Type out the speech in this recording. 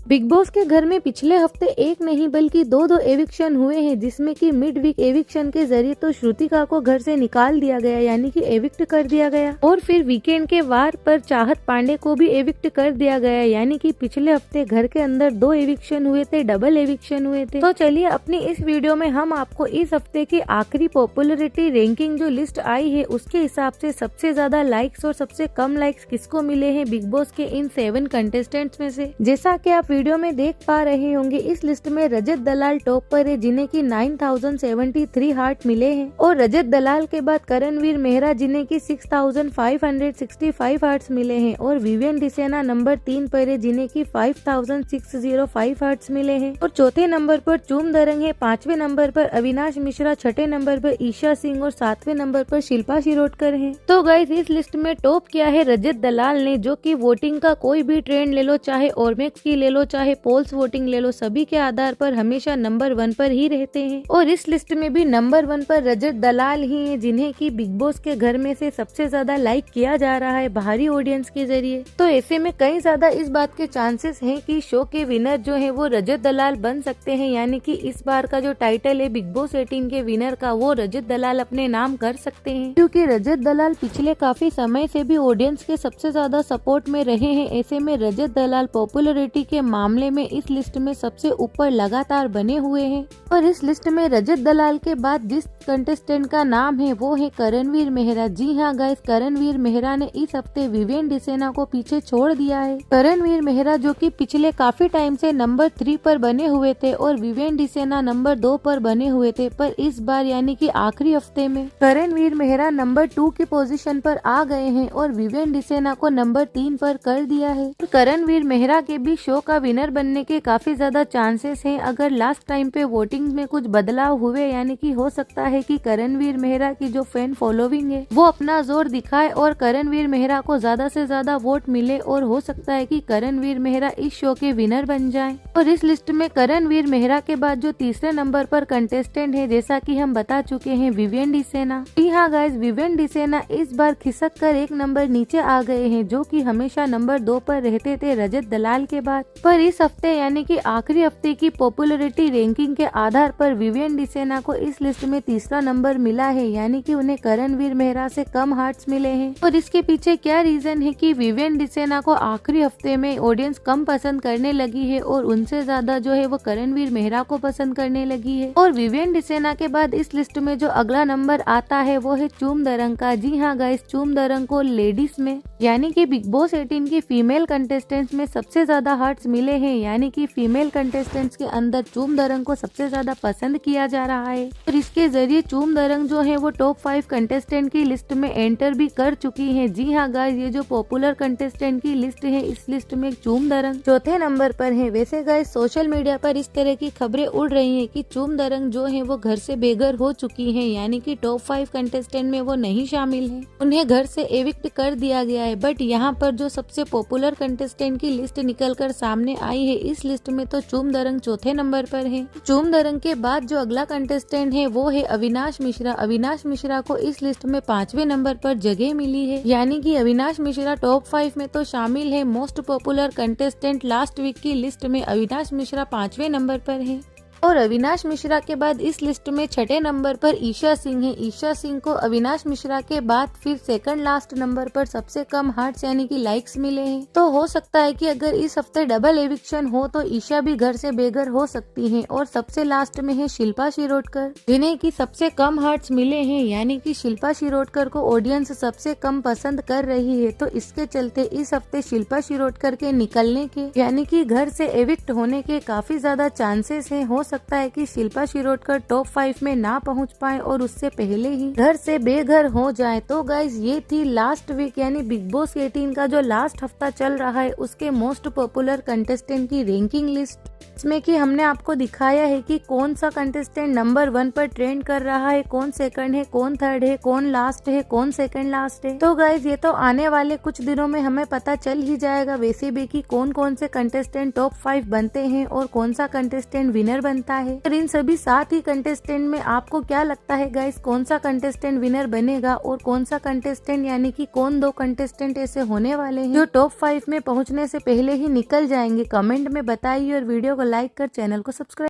Big boss के घर में पिछले हफ्ते एक नहीं बल्कि दो एविक्शन हुए हैं, जिसमें कि मिड वीक एविक्शन के जरिए तो श्रुतिका को घर से निकाल दिया गया, यानी कि एविक्ट कर दिया गया। और फिर वीकेंड के वार पर चाहत पांडे को भी एविक्ट कर दिया गया, यानी कि पिछले हफ्ते घर के अंदर 2 एविक्शन हुए थे, डबल एविक्शन हुए थे। तो चलिए अपनी इस वीडियो में हम आपको इस हफ्ते की आखिरी पॉपुलैरिटी रैंकिंग जो लिस्ट आई है उसके हिसाब से सबसे ज्यादा लाइक्स और सबसे कम लाइक्स किसको मिले हैं बिग बॉस के इन 7 कंटेस्टेंट्स में से। जैसा कि आप वीडियो में देख पा रहे होंगे, इस लिस्ट में रजत दलाल टॉप पर है, जिन्हें की 9073 हार्ट मिले हैं। और रजत दलाल के बाद करणवीर मेहरा, जिन्हें की 6565 हार्ट्स मिले हैं। और विवियन डिसेना नंबर 3 पर है, जिन्हें की 5605 हार्ट्स मिले हैं। और चौथे नंबर पर चूम दरंग है, 5वें नंबर पर अविनाश मिश्रा, 6ठे नंबर पर ईशा सिंह और 7वें नंबर पर शिल्पा शिरोडकर है। तो गाइस इस लिस्ट में टॉप किया है रजत दलाल ने, जो कि वोटिंग का कोई भी ट्रेंड ले लो, चाहे ओरमेक्स की ले लो, चाहे पोल्स वोटिंग ले लो, सभी के आधार पर हमेशा नंबर 1 पर ही रहते हैं। और इस लिस्ट में भी नंबर 1 पर रजत दलाल ही है, जिन्हें की बिग बॉस के घर में से सबसे ज्यादा लाइक किया जा रहा है बाहरी ऑडियंस के जरिए। तो ऐसे में कई ज्यादा इस बात के चांसेस हैं कि शो के विनर जो है वो रजत दलाल बन सकते हैं, यानी कि इस बार का जो टाइटल है बिग बॉस 18 के विनर का, वो रजत दलाल अपने नाम कर सकते हैं। क्योंकि रजत दलाल पिछले काफी समय से भी ऑडियंस के सबसे ज्यादा सपोर्ट में रहे हैं। ऐसे में रजत दलाल पॉपुलैरिटी के मामले में इस लिस्ट में सबसे ऊपर लगातार बने हुए हैं। और इस लिस्ट में रजत दलाल के बाद जिस कंटेस्टेंट का नाम है वो है करणवीर मेहरा। जी हाँ गाइस, करणवीर मेहरा ने इस हफ्ते विवियन डिसेना को पीछे छोड़ दिया है। करणवीर मेहरा जो कि पिछले काफी टाइम से नंबर 3 पर बने हुए थे और विवियन डिसेना नंबर 2 पर बने हुए थे, पर इस बार यानी कि आखिरी हफ्ते में करणवीर मेहरा नंबर 2 की पोजीशन पर आ गए हैं और विवियन डिसेना को नंबर 3 पर कर दिया है। करणवीर मेहरा के भी शो का विनर बनने के काफी ज्यादा चांसेस हैं। अगर लास्ट टाइम पे वोटिंग में कुछ बदलाव हुए, यानी कि हो सकता है कि करणवीर मेहरा की जो फैन फॉलोइंग है वो अपना जोर दिखाए और करणवीर मेहरा को ज्यादा से ज्यादा वोट मिले, और हो सकता है कि करणवीर मेहरा इस शो के विनर बन जाएं। और इस लिस्ट में करणवीर मेहरा के बाद जो तीसरे नंबर पर कंटेस्टेंट है, जैसा कि हम बता चुके हैं, विवियन डिसेना। जी हाँ गाइस, विवियन डिसेना इस बार खिसक कर एक नंबर नीचे आ गए हैं, जो कि हमेशा नंबर 2 पर रहते थे रजत दलाल के बाद। पर इस हफ्ते यानी कि आखिरी हफ्ते की पॉपुलैरिटी रैंकिंग के आधार पर विवियन डिसेना को इस लिस्ट में तीसरा नंबर मिला है, यानी कि उन्हें करणवीर मेहरा से कम हार्ट्स मिले हैं। और इसके पीछे क्या रीजन है कि विवियन डिसेना को आखिरी हफ्ते में ऑडियंस कम पसंद करने लगी है और उनसे ज्यादा जो है वो करणवीर मेहरा को पसंद करने लगी है। और विवियन डिसेना के बाद इस लिस्ट में जो अगला नंबर आता है वो है चूम दरंग का। जी हाँ गाइस, चूम दरंग को लेडीज में यानी कि बिग बॉस 18 की फीमेल कंटेस्टेंट्स में सबसे ज्यादा हार्ट्स मिले हैं, यानी कि फीमेल कंटेस्टेंट्स के अंदर चूम दरंग को सबसे ज्यादा पसंद किया जा रहा है। और इसके जरिए चूम दरंग जो है वो टॉप 5 कंटेस्टेंट की लिस्ट में एंटर भी कर चुकी है। जी हाँ गाइस, ये जो पॉपुलर कंटेस्टेंट की लिस्ट है, इस लिस्ट में चूम दरंग चौथे नंबर पर है। वैसे गाइस सोशल मीडिया पर इस तरह की खबरें उड़ रही है कि चूम दरंग जो है वो घर से बेघर हो चुकी है, यानी कि टॉप 5 कंटेस्टेंट में वो नहीं शामिल है, उन्हें घर से एविक्ट कर दिया गया है। बट यहाँ पर जो सबसे पॉपुलर कंटेस्टेंट की लिस्ट निकलकर सामने आई है, इस लिस्ट में तो चूम दरंग चौथे नंबर पर है। चूम दरंग के बाद जो अगला कंटेस्टेंट है वो है अविनाश मिश्रा। अविनाश मिश्रा को इस लिस्ट में 5वें नंबर पर जगह मिली है, यानी कि अविनाश मिश्रा टॉप 5 में तो शामिल है। Most popular contestant last week की लिस्ट में अविनाश मिश्रा 5वें नंबर पर है। और अविनाश मिश्रा के बाद इस लिस्ट में 6ठे नंबर पर ईशा सिंह है। ईशा सिंह को अविनाश मिश्रा के बाद फिर सेकंड लास्ट नंबर पर सबसे कम हार्ट्स यानी कि लाइक्स मिले हैं। तो हो सकता है कि अगर इस हफ्ते डबल एविक्शन हो तो ईशा भी घर से बेघर हो सकती हैं। और सबसे लास्ट में है शिल्पा शिरोडकर, जिन्हें की सबसे कम हार्ट्स मिले हैं, यानी कि शिल्पा शिरोडकर को ऑडियंस सबसे कम पसंद कर रही है। तो इसके चलते इस हफ्ते शिल्पा शिरोडकर के निकलने के यानी कि घर से एविक्ट होने के काफी ज्यादा चांसेस है। हो सकता है कि शिल्पा शिरोडकर टॉप 5 में ना पहुंच पाए और उससे पहले ही घर से बेघर हो जाए। तो गाइस ये थी लास्ट वीक यानी बिग बॉस 18 का जो लास्ट हफ्ता चल रहा है उसके मोस्ट पॉपुलर कंटेस्टेंट की रैंकिंग लिस्ट। इसमें कि हमने आपको दिखाया है कि कौन सा कंटेस्टेंट नंबर 1 पर ट्रेंड कर रहा है, कौन सेकंड है, कौन थर्ड है, कौन लास्ट है, कौन सेकंड लास्ट है। तो गाइज ये तो आने वाले कुछ दिनों में हमें पता चल ही जाएगा वैसे भी कि कौन कौन से कंटेस्टेंट टॉप 5 बनते हैं और कौन सा कंटेस्टेंट विनर बनता है। और इन सभी 7 ही कंटेस्टेंट में आपको क्या लगता है गाइज, कौन सा कंटेस्टेंट विनर बनेगा और कौन सा कंटेस्टेंट यानी कि कौन 2 कंटेस्टेंट ऐसे होने वाले हैं जो टॉप 5 में पहुंचने से पहले ही निकल जाएंगे? कमेंट में बताइए और वीडियो को लाइक कर चैनल को सब्सक्राइब